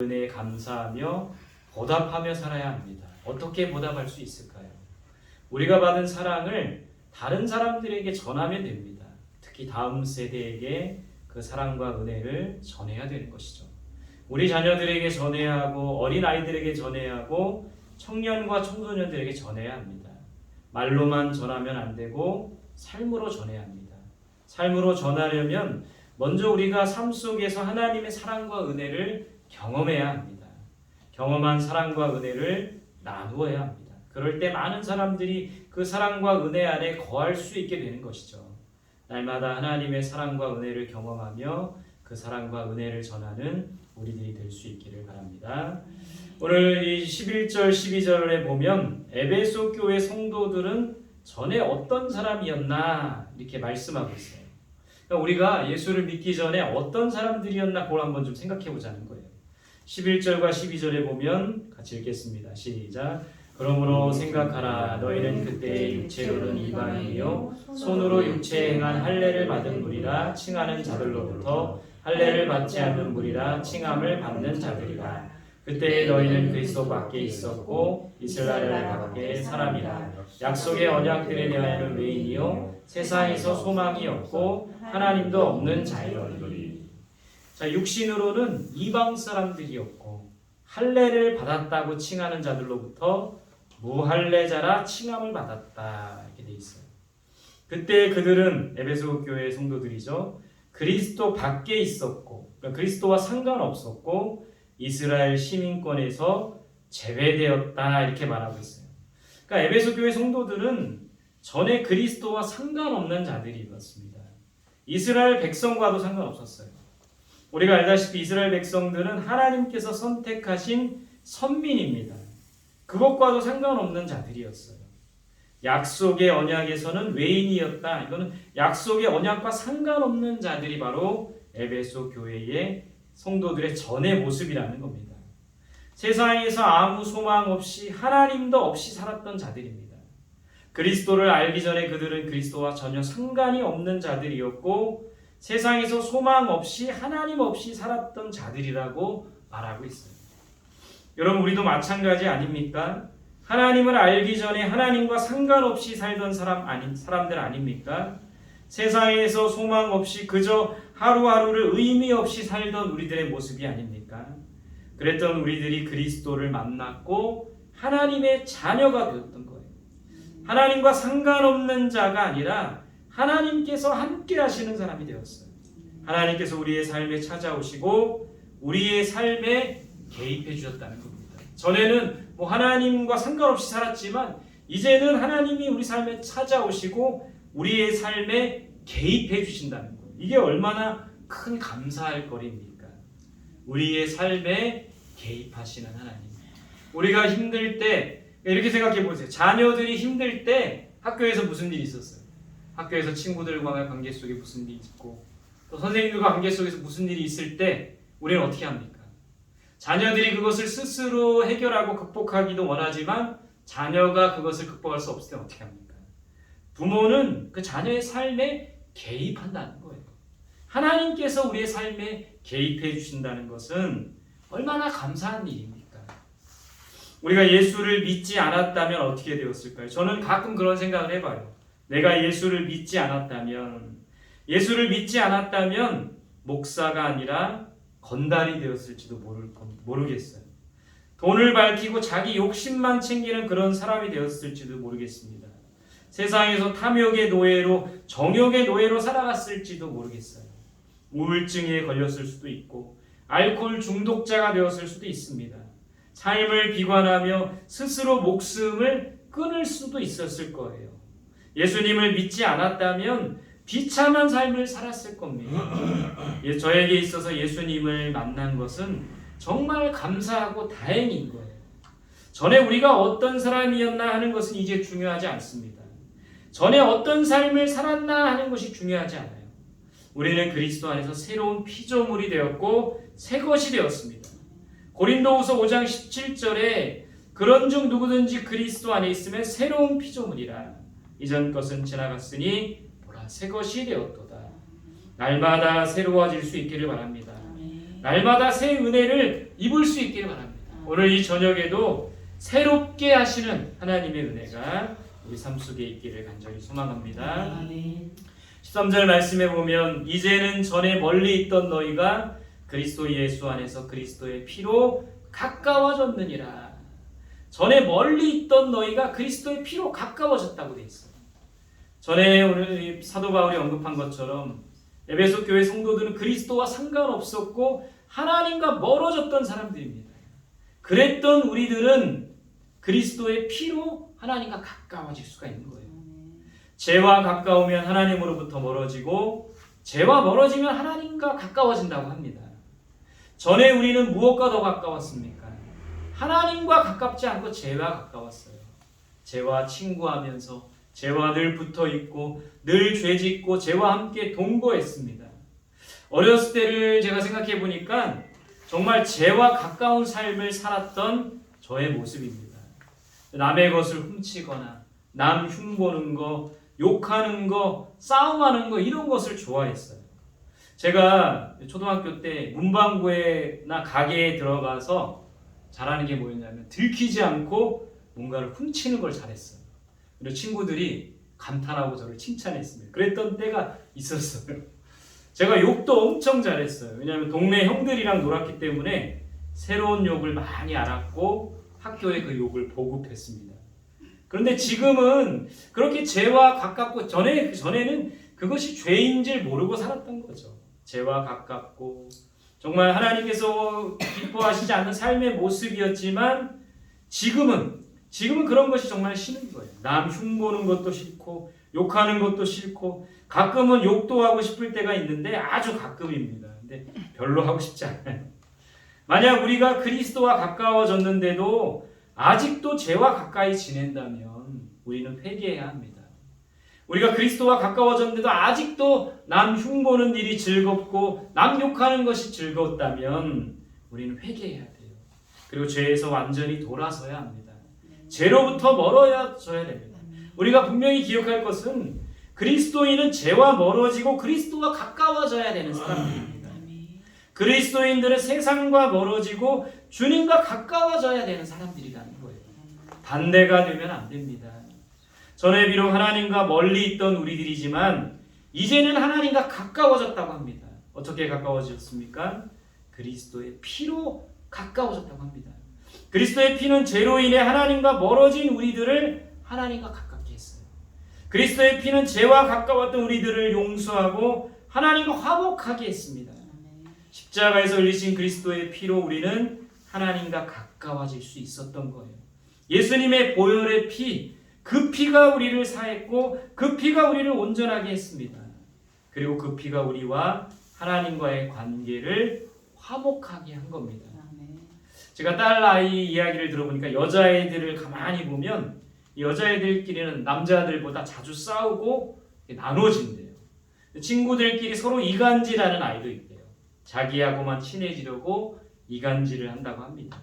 은혜에 감사하며 보답하며 살아야 합니다. 어떻게 보답할 수 있을까요? 우리가 받은 사랑을 다른 사람들에게 전하면 됩니다. 특히 다음 세대에게 그 사랑과 은혜를 전해야 되는 것이죠. 우리 자녀들에게 전해야 하고 어린 아이들에게 전해야 하고 청년과 청소년들에게 전해야 합니다. 말로만 전하면 안 되고 삶으로 전해야 합니다. 삶으로 전하려면 먼저 우리가 삶 속에서 하나님의 사랑과 은혜를 경험해야 합니다. 경험한 사랑과 은혜를 나누어야 합니다. 그럴 때 많은 사람들이 그 사랑과 은혜 안에 거할 수 있게 되는 것이죠. 날마다 하나님의 사랑과 은혜를 경험하며 그 사랑과 은혜를 전하는 우리들이 될 수 있기를 바랍니다. 오늘 이 11절 12절에 보면 에베소 교회 성도들은 전에 어떤 사람이었나 이렇게 말씀하고 있어요. 그러니까 우리가 예수를 믿기 전에 어떤 사람들이었나 그걸 한번 좀 생각해 보자는 거예요. 11절과 12절에 보면 같이 읽겠습니다. 시작. 그러므로 생각하라. 너희는 그때 육체로는 이방인이요 손으로 육체에 행한 할례를 받은 무리라 칭하는 자들로부터 할례를 받지 않는 무리라 칭함을 받는 자들이라. 그때 너희는 그리스도 밖에 있었고 이스라엘 밖에 사람이라. 약속의 언약들에 대하여는 외인이요 세상에서 소망이 없고 하나님도 없는 자이러니. 자, 육신으로는 이방 사람들이었고 할례를 받았다고 칭하는 자들로부터 무할례자라 칭함을 받았다 이렇게 돼 있어요. 그때 그들은 에베소 교회 성도들이죠. 그리스도 밖에 있었고 그러니까 그리스도와 상관없었고 이스라엘 시민권에서 제외되었다 이렇게 말하고 있어요. 그러니까 에베소 교회 성도들은 전에 그리스도와 상관없는 자들이었습니다. 이스라엘 백성과도 상관없었어요. 우리가 알다시피 이스라엘 백성들은 하나님께서 선택하신 선민입니다. 그것과도 상관없는 자들이었어요. 약속의 언약에서는 외인이었다. 이거는 약속의 언약과 상관없는 자들이 바로 에베소 교회의 성도들의 전의 모습이라는 겁니다. 세상에서 아무 소망 없이 하나님도 없이 살았던 자들입니다. 그리스도를 알기 전에 그들은 그리스도와 전혀 상관이 없는 자들이었고 세상에서 소망 없이 하나님 없이 살았던 자들이라고 말하고 있어요. 여러분 우리도 마찬가지 아닙니까? 하나님을 알기 전에 하나님과 상관없이 살던 사람들 아닙니까? 세상에서 소망 없이 그저 하루하루를 의미 없이 살던 우리들의 모습이 아닙니까? 그랬던 우리들이 그리스도를 만났고 하나님의 자녀가 되었던 거예요. 하나님과 상관없는 자가 아니라 하나님께서 함께 하시는 사람이 되었어요. 하나님께서 우리의 삶에 찾아오시고 우리의 삶에 개입해 주셨다는 겁니다. 전에는 하나님과 상관없이 살았지만 이제는 하나님이 우리 삶에 찾아오시고 우리의 삶에 개입해 주신다는 거예요. 이게 얼마나 큰 감사할 거리입니까? 우리의 삶에 개입하시는 하나님. 우리가 힘들 때 이렇게 생각해 보세요. 자녀들이 힘들 때 학교에서 무슨 일이 있었어요? 학교에서 친구들과의 관계 속에 무슨 일이 있고 또 선생님들과 관계 속에서 무슨 일이 있을 때 우리는 어떻게 합니까? 자녀들이 그것을 스스로 해결하고 극복하기도 원하지만 자녀가 그것을 극복할 수 없을 때 어떻게 합니까? 부모는 그 자녀의 삶에 개입한다는 거예요. 하나님께서 우리의 삶에 개입해 주신다는 것은 얼마나 감사한 일입니까? 우리가 예수를 믿지 않았다면 어떻게 되었을까요? 저는 가끔 그런 생각을 해봐요. 내가 예수를 믿지 않았다면 목사가 아니라 건달이 되었을지도 모르겠어요. 돈을 밝히고 자기 욕심만 챙기는 그런 사람이 되었을지도 모르겠습니다. 세상에서 탐욕의 노예로 정욕의 노예로 살아갔을지도 모르겠어요. 우울증에 걸렸을 수도 있고 알코올 중독자가 되었을 수도 있습니다. 삶을 비관하며 스스로 목숨을 끊을 수도 있었을 거예요. 예수님을 믿지 않았다면 비참한 삶을 살았을 겁니다. 저에게 있어서 예수님을 만난 것은 정말 감사하고 다행인 거예요. 전에 우리가 어떤 사람이었나 하는 것은 이제 중요하지 않습니다. 전에 어떤 삶을 살았나 하는 것이 중요하지 않아요. 우리는 그리스도 안에서 새로운 피조물이 되었고 새 것이 되었습니다. 고린도후서 5장 17절에 그런즉 누구든지 그리스도 안에 있으면 새로운 피조물이라. 이전 것은 지나갔으니 보라 새 것이 되었도다. 날마다 새로워질 수 있기를 바랍니다. 날마다 새 은혜를 입을 수 있기를 바랍니다. 오늘 이 저녁에도 새롭게 하시는 하나님의 은혜가 우리 삶 속에 있기를 간절히 소망합니다. 13절 말씀에 보면 이제는 전에 멀리 있던 너희가 그리스도 예수 안에서 그리스도의 피로 가까워졌느니라. 전에 멀리 있던 너희가 그리스도의 피로 가까워졌다고 되어 있어요. 전에 오늘 사도 바울이 언급한 것처럼 에베소 교회 성도들은 그리스도와 상관없었고 하나님과 멀어졌던 사람들입니다. 그랬던 우리들은 그리스도의 피로 하나님과 가까워질 수가 있는 거예요. 죄와 가까우면 하나님으로부터 멀어지고 죄와 멀어지면 하나님과 가까워진다고 합니다. 전에 우리는 무엇과 더 가까웠습니까? 하나님과 가깝지 않고 죄와 가까웠어요. 죄와 친구하면서 죄와 늘 붙어있고 늘 죄짓고 죄와 함께 동거했습니다. 어렸을 때를 제가 생각해 보니까 정말 죄와 가까운 삶을 살았던 저의 모습입니다. 남의 것을 훔치거나 남 흉보는 거, 욕하는 거, 싸움하는 거 이런 것을 좋아했어요. 제가 초등학교 때 문방구나 가게에 들어가서 잘하는 게 뭐였냐면 들키지 않고 뭔가를 훔치는 걸 잘했어요. 그리고 친구들이 감탄하고 저를 칭찬했습니다. 그랬던 때가 있었어요. 제가 욕도 엄청 잘했어요. 왜냐하면 동네 형들이랑 놀았기 때문에 새로운 욕을 많이 알았고 학교에 그 욕을 보급했습니다. 그런데 지금은 그렇게 죄와 가깝고 전에는 그것이 죄인 줄 모르고 살았던 거죠. 죄와 가깝고 정말 하나님께서 기뻐하시지 않는 삶의 모습이었지만 지금은 그런 것이 정말 싫은 거예요. 남 흉보는 것도 싫고 욕하는 것도 싫고 가끔은 욕도 하고 싶을 때가 있는데 아주 가끔입니다. 근데 별로 하고 싶지 않아요. 만약 우리가 그리스도와 가까워졌는데도 아직도 죄와 가까이 지낸다면 우리는 회개해야 합니다. 우리가 그리스도와 가까워졌는데도 아직도 남 흉보는 일이 즐겁고 남 욕하는 것이 즐거웠다면 우리는 회개해야 돼요. 그리고 죄에서 완전히 돌아서야 합니다. 죄로부터 멀어져야 됩니다. 우리가 분명히 기억할 것은 그리스도인은 죄와 멀어지고 그리스도와 가까워져야 되는 사람들입니다. 그리스도인들은 세상과 멀어지고 주님과 가까워져야 되는 사람들이라는 거예요. 반대가 되면 안 됩니다. 전에 비록 하나님과 멀리 있던 우리들이지만 이제는 하나님과 가까워졌다고 합니다. 어떻게 가까워졌습니까? 그리스도의 피로 가까워졌다고 합니다. 그리스도의 피는 죄로 인해 하나님과 멀어진 우리들을 하나님과 가깝게 했어요. 그리스도의 피는 죄와 가까웠던 우리들을 용서하고 하나님과 화목하게 했습니다. 십자가에서 흘리신 그리스도의 피로 우리는 하나님과 가까워질 수 있었던 거예요. 예수님의 보혈의 피, 그 피가 우리를 사했고 그 피가 우리를 온전하게 했습니다. 그리고 그 피가 우리와 하나님과의 관계를 화목하게 한 겁니다. 제가 딸 아이 이야기를 들어보니까 여자아이들을 가만히 보면 여자애들끼리는 남자들보다 자주 싸우고 나눠진대요. 친구들끼리 서로 이간질하는 아이도 있대요. 자기하고만 친해지려고 이간질을 한다고 합니다.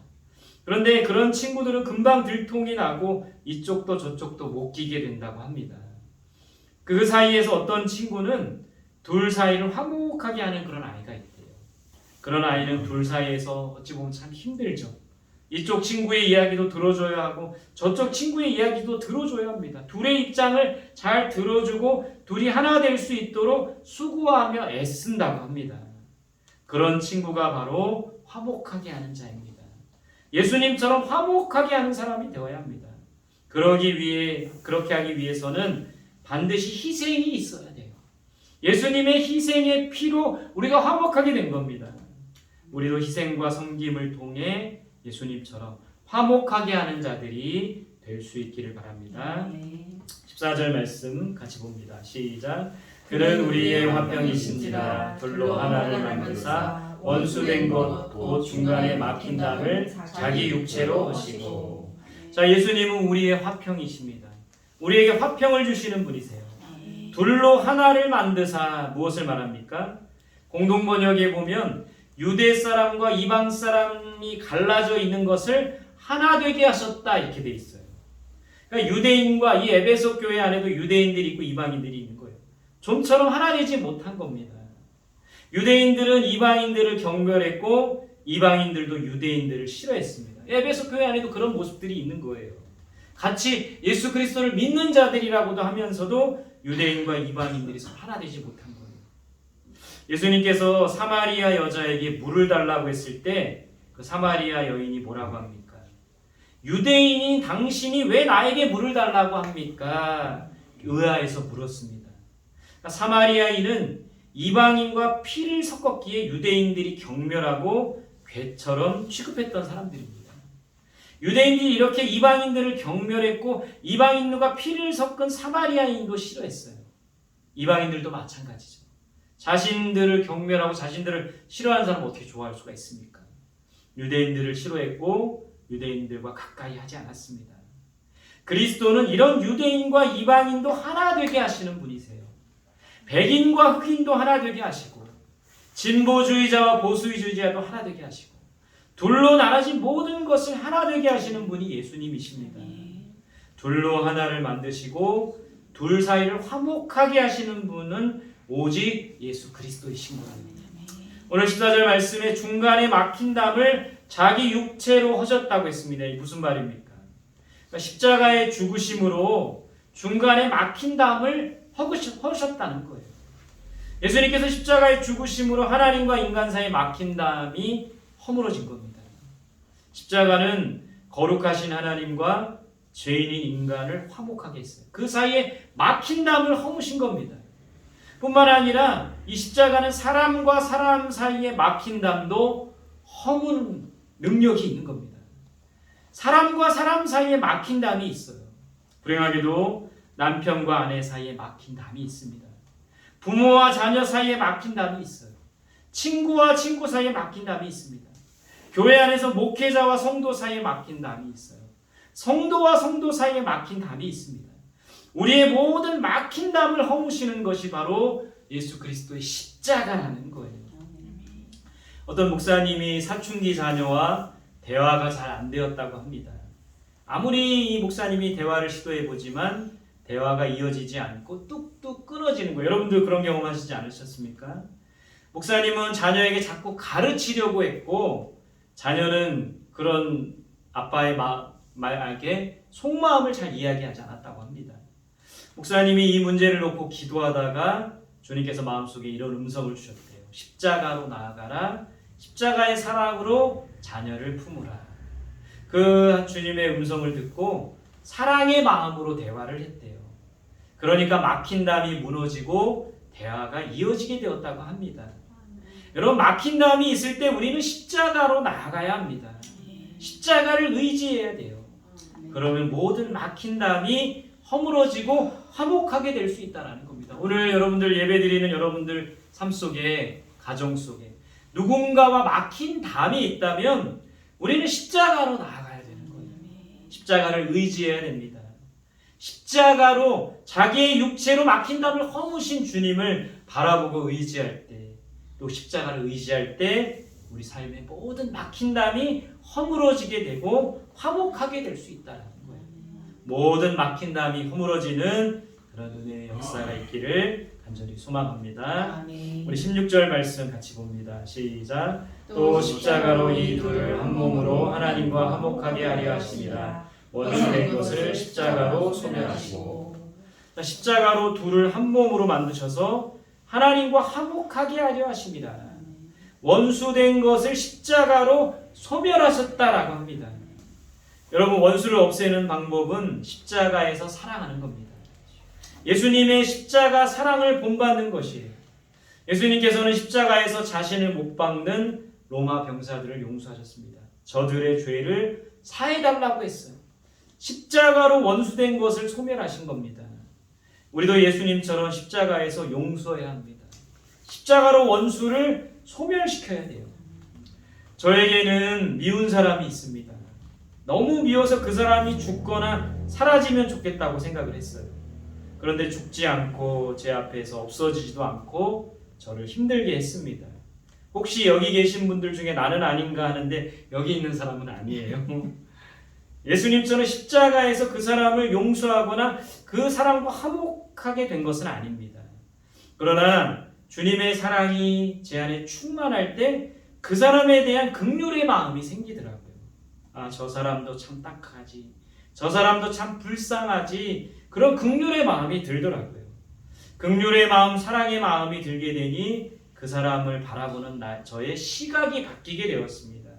그런데 그런 친구들은 금방 들통이 나고 이쪽도 저쪽도 못 끼게 된다고 합니다. 그 사이에서 어떤 친구는 둘 사이를 화목하게 하는 그런 아이가 있대요. 그런 아이는 둘 사이에서 어찌 보면 참 힘들죠. 이쪽 친구의 이야기도 들어줘야 하고 저쪽 친구의 이야기도 들어줘야 합니다. 둘의 입장을 잘 들어주고 둘이 하나 될 수 있도록 수고하며 애쓴다고 합니다. 그런 친구가 바로 화목하게 하는 자입니다. 예수님처럼 화목하게 하는 사람이 되어야 합니다. 그렇게 하기 위해서는 반드시 희생이 있어야 돼요. 예수님의 희생의 피로 우리가 화목하게 된 겁니다. 우리도 희생과 섬김을 통해 예수님처럼 화목하게 하는 자들이 될 수 있기를 바랍니다. 14절 말씀 같이 봅니다. 시작. 그는 우리의 화평이신지라 둘로 하나를 만드사 원수된 것 곧 중간에 막힌 담을 자기 육체로 하시고. 자, 예수님은 우리의 화평이십니다. 우리에게 화평을 주시는 분이세요. 둘로 하나를 만드사 무엇을 말합니까? 공동번역에 보면 유대 사람과 이방 사람이 갈라져 있는 것을 하나 되게 하셨다 이렇게 돼 있어요. 그러니까 유대인과 이 에베소 교회 안에도 유대인들이 있고 이방인들이 있는 거예요. 좀처럼 하나 되지 못한 겁니다. 유대인들은 이방인들을 경멸했고 이방인들도 유대인들을 싫어했습니다. 에베소 교회 안에도 그런 모습들이 있는 거예요. 같이 예수 그리스도를 믿는 자들이라고도 하면서도 유대인과 이방인들이 하나 되지 못한 거예요. 예수님께서 사마리아 여자에게 물을 달라고 했을 때 그 사마리아 여인이 뭐라고 합니까? 유대인인 당신이 왜 나에게 물을 달라고 합니까? 의아해서 물었습니다. 그러니까 사마리아인은 이방인과 피를 섞었기에 유대인들이 경멸하고 괴처럼 취급했던 사람들입니다. 유대인들이 이렇게 이방인들을 경멸했고 이방인과 피를 섞은 사마리아인도 싫어했어요. 이방인들도 마찬가지죠. 자신들을 경멸하고 자신들을 싫어하는 사람은 어떻게 좋아할 수가 있습니까? 유대인들을 싫어했고 유대인들과 가까이 하지 않았습니다. 그리스도는 이런 유대인과 이방인도 하나 되게 하시는 분이세요. 백인과 흑인도 하나 되게 하시고 진보주의자와 보수주의자도 하나 되게 하시고 둘로 나눠진 모든 것을 하나 되게 하시는 분이 예수님이십니다. 둘로 하나를 만드시고 둘 사이를 화목하게 하시는 분은 오직 예수 그리스도이신 겁니다. 오늘 14절 말씀에 중간에 막힌 담을 자기 육체로 허셨다고 했습니다. 이게 무슨 말입니까? 그러니까 십자가의 죽으심으로 중간에 막힌 담을 허셨다는 거예요. 예수님께서 십자가의 죽으심으로 하나님과 인간 사이에 막힌 담이 허물어진 겁니다. 십자가는 거룩하신 하나님과 죄인인 인간을 화목하게 했어요. 그 사이에 막힌 담을 허무신 겁니다. 뿐만 아니라 이 십자가는 사람과 사람 사이에 막힌 담도 허무는 능력이 있는 겁니다. 사람과 사람 사이에 막힌 담이 있어요. 불행하게도 남편과 아내 사이에 막힌 담이 있습니다. 부모와 자녀 사이에 막힌 담이 있어요. 친구와 친구 사이에 막힌 담이 있습니다. 교회 안에서 목회자와 성도 사이에 막힌 담이 있어요. 성도와 성도 사이에 막힌 담이 있습니다. 우리의 모든 막힌 담을 허무시는 것이 바로 예수 그리스도의 십자가라는 거예요. 어떤 목사님이 사춘기 자녀와 대화가 잘 안 되었다고 합니다. 아무리 이 목사님이 대화를 시도해보지만 대화가 이어지지 않고 뚝뚝 끊어지는 거예요. 여러분들 그런 경험 하시지 않으셨습니까? 목사님은 자녀에게 자꾸 가르치려고 했고 자녀는 그런 아빠의 말에게 속마음을 잘 이야기하지 않았다고 합니다. 목사님이 이 문제를 놓고 기도하다가 주님께서 마음속에 이런 음성을 주셨대요. 십자가로 나아가라. 십자가의 사랑으로 자녀를 품으라. 그 주님의 음성을 듣고 사랑의 마음으로 대화를 했대요. 그러니까 막힌 담이 무너지고 대화가 이어지게 되었다고 합니다. 여러분 막힌 담이 있을 때 우리는 십자가로 나아가야 합니다. 십자가를 의지해야 돼요. 그러면 모든 막힌 담이 허물어지고 화목하게 될 수 있다는 겁니다. 오늘 여러분들 예배드리는 여러분들 삶 속에 가정 속에 누군가와 막힌 담이 있다면 우리는 십자가로 나아가야 되는 거예요. 십자가를 의지해야 됩니다. 십자가로 자기의 육체로 막힌 담을 허무신 주님을 바라보고 의지할 때 또 십자가를 의지할 때 우리 삶의 모든 막힌 담이 허물어지게 되고 화목하게 될 수 있다는 거예요. 모든 막힌 담이 허물어지는 그런 은혜의 역사가 있기를 간절히 소망합니다. 우리 16절 말씀 같이 봅니다. 시작. 또 십자가로 이 둘을 한 몸으로 하나님과 화목하게 하려 하심이라. 원수된 것을 십자가로 소멸하시고. 십자가로 둘을 한 몸으로 만드셔서 하나님과 화목하게 하려 하십니다. 원수된 것을 십자가로 소멸하셨다라고 합니다. 여러분 원수를 없애는 방법은 십자가에서 사랑하는 겁니다. 예수님의 십자가 사랑을 본받는 것이에요. 예수님께서는 십자가에서 자신을 못 박는 로마 병사들을 용서하셨습니다. 저들의 죄를 사해달라고 했어요. 십자가로 원수된 것을 소멸하신 겁니다. 우리도 예수님처럼 십자가에서 용서해야 합니다. 십자가로 원수를 소멸시켜야 돼요. 저에게는 미운 사람이 있습니다. 너무 미워서 그 사람이 죽거나 사라지면 좋겠다고 생각을 했어요. 그런데 죽지 않고 제 앞에서 없어지지도 않고 저를 힘들게 했습니다. 혹시 여기 계신 분들 중에 나는 아닌가 하는데 여기 있는 사람은 아니에요. 예수님처럼 십자가에서 그 사람을 용서하거나 그 사람과 화목하게 된 것은 아닙니다. 그러나 주님의 사랑이 제 안에 충만할 때 그 사람에 대한 긍휼의 마음이 생기더라고요. 아, 저 사람도 참 딱하지, 저 사람도 참 불쌍하지, 그런 긍휼의 마음이 들더라고요. 긍휼의 마음, 사랑의 마음이 들게 되니 그 사람을 바라보는 저의 시각이 바뀌게 되었습니다.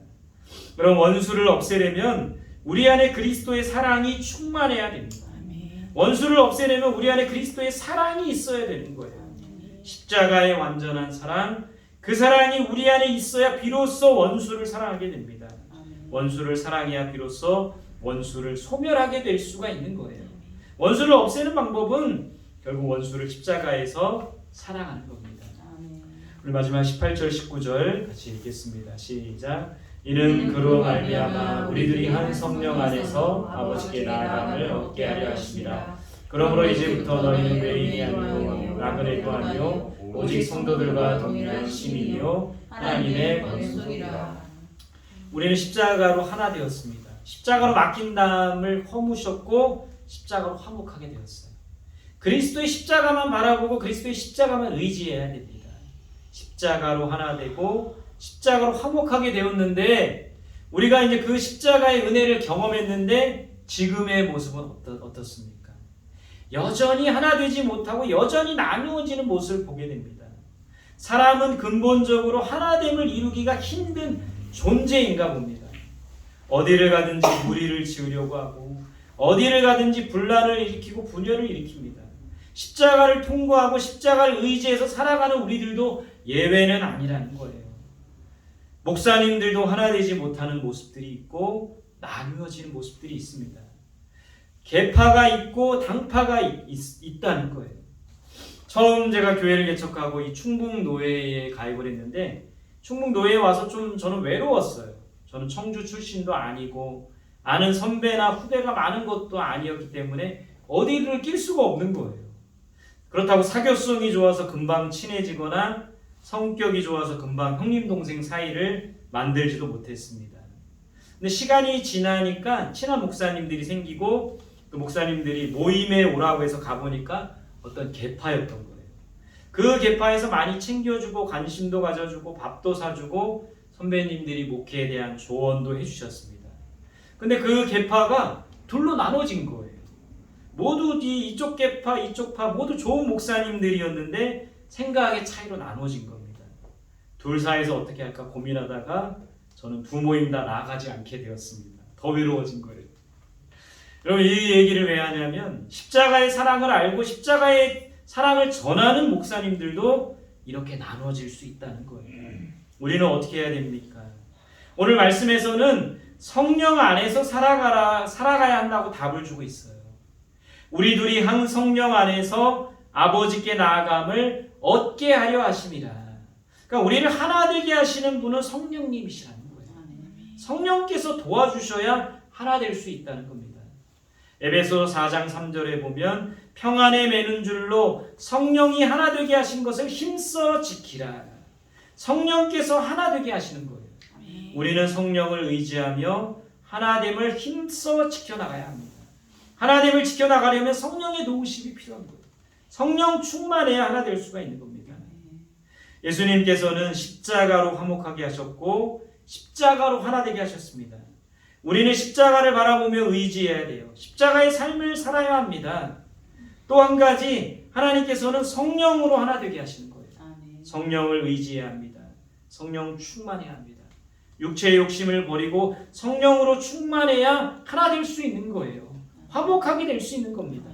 그럼 원수를 없애려면 우리 안에 그리스도의 사랑이 충만해야 됩니다. 원수를 없애려면 우리 안에 그리스도의 사랑이 있어야 되는 거예요. 십자가의 완전한 사랑, 그 사랑이 우리 안에 있어야 비로소 원수를 사랑하게 됩니다. 원수를 사랑해야 비로소 원수를 소멸하게 될 수가 있는 거예요. 원수를 없애는 방법은 결국 원수를 십자가에서 사랑하는 겁니다. 우리 마지막 18절 19절 같이 읽겠습니다. 시작. 이는 그로 말미암아 우리들이 한 성령 안에서 아버지께 나아감을 얻게 하려 하심이라. 그러므로 이제부터 너희는 외인이 아니요 나그네도 아니요 오직 성도들과 동일한 시민이요 하나님의 권속이라. 우리는 십자가로 하나 되었습니다. 십자가로 맡긴 담을 허무셨고 십자가로 화목하게 되었어요. 그리스도의 십자가만 바라보고 그리스도의 십자가만 의지해야 됩니다. 십자가로 하나 되고 십자가로 화목하게 되었는데 우리가 이제 그 십자가의 은혜를 경험했는데 지금의 모습은 어떻습니까? 여전히 하나 되지 못하고 여전히 나누어지는 모습을 보게 됩니다. 사람은 근본적으로 하나됨을 이루기가 힘든 존재인가 봅니다. 어디를 가든지 무리를 지으려고 하고 어디를 가든지 분란을 일으키고 분열을 일으킵니다. 십자가를 통과하고 십자가를 의지해서 살아가는 우리들도 예외는 아니라는 거예요. 목사님들도 하나 되지 못하는 모습들이 있고 나누어지는 모습들이 있습니다. 계파가 있고 당파가 있다는 거예요. 처음 제가 교회를 개척하고 이 충북노회에 가입을 했는데 충북노회에 와서 좀 저는 외로웠어요. 저는 청주 출신도 아니고 아는 선배나 후배가 많은 것도 아니었기 때문에 어디를 낄 수가 없는 거예요. 그렇다고 사교성이 좋아서 금방 친해지거나 성격이 좋아서 금방 형님 동생 사이를 만들지도 못했습니다. 근데 시간이 지나니까 친한 목사님들이 생기고 그 목사님들이 모임에 오라고 해서 가보니까 어떤 계파였던 거예요. 그 계파에서 많이 챙겨주고 관심도 가져주고 밥도 사주고 선배님들이 목회에 대한 조언도 해주셨습니다. 근데 그 계파가 둘로 나눠진 거예요. 모두 이쪽 계파 이쪽 파 모두 좋은 목사님들이었는데 생각의 차이로 나눠진 겁니다. 둘 사이에서 어떻게 할까 고민하다가 저는 두 모임 다 나가지 않게 되었습니다. 더 외로워진 거예요. 여러분 이 얘기를 왜 하냐면 십자가의 사랑을 알고 십자가의 사랑을 전하는 목사님들도 이렇게 나눠질 수 있다는 거예요. 우리는 어떻게 해야 됩니까? 오늘 말씀에서는 성령 안에서 살아가야 한다고 답을 주고 있어요. 우리 둘이 한 성령 안에서 아버지께 나아감을 얻게 하려 하심이라. 그러니까 우리를 하나 되게 하시는 분은 성령님이시라는 거예요. 성령께서 도와주셔야 하나 될 수 있다는 겁니다. 에베소 4장 3절에 보면 평안에 매는 줄로 성령이 하나 되게 하신 것을 힘써 지키라. 성령께서 하나 되게 하시는 거예요. 우리는 성령을 의지하며 하나됨을 힘써 지켜나가야 합니다. 하나됨을 지켜나가려면 성령의 도우심이 필요한 거예요. 성령 충만해야 하나 될 수가 있는 겁니다. 예수님께서는 십자가로 화목하게 하셨고 십자가로 하나 되게 하셨습니다. 우리는 십자가를 바라보며 의지해야 돼요. 십자가의 삶을 살아야 합니다. 또 한 가지 하나님께서는 성령으로 하나 되게 하시는 거예요. 성령을 의지해야 합니다. 성령 충만해야 합니다. 육체의 욕심을 버리고 성령으로 충만해야 하나 될 수 있는 거예요. 화목하게 될 수 있는 겁니다.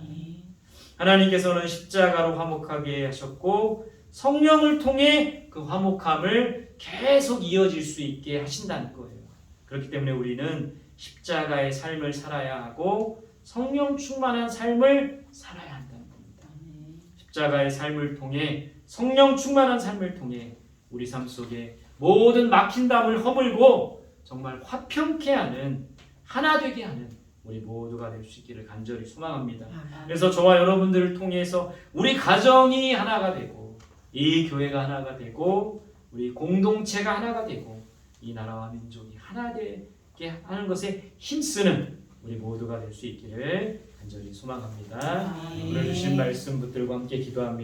하나님께서는 십자가로 화목하게 하셨고 성령을 통해 그 화목함을 계속 이어질 수 있게 하신다는 거예요. 그렇기 때문에 우리는 십자가의 삶을 살아야 하고 성령 충만한 삶을 살아야 한다는 겁니다. 십자가의 삶을 통해 성령 충만한 삶을 통해 우리 삶 속에 모든 막힌 담을 허물고 정말 화평케 하는 하나 되게 하는 우리 모두가 될 수 있기를 간절히 소망합니다. 그래서 저와 여러분들을 통해서 우리 가정이 하나가 되고 이 교회가 하나가 되고 우리 공동체가 하나가 되고 이 나라와 민족이 하나 되게 하는 것에 힘쓰는 우리 모두가 될 수 있기를 간절히 소망합니다. 오늘 주신 말씀 붙들고 함께 기도합니다.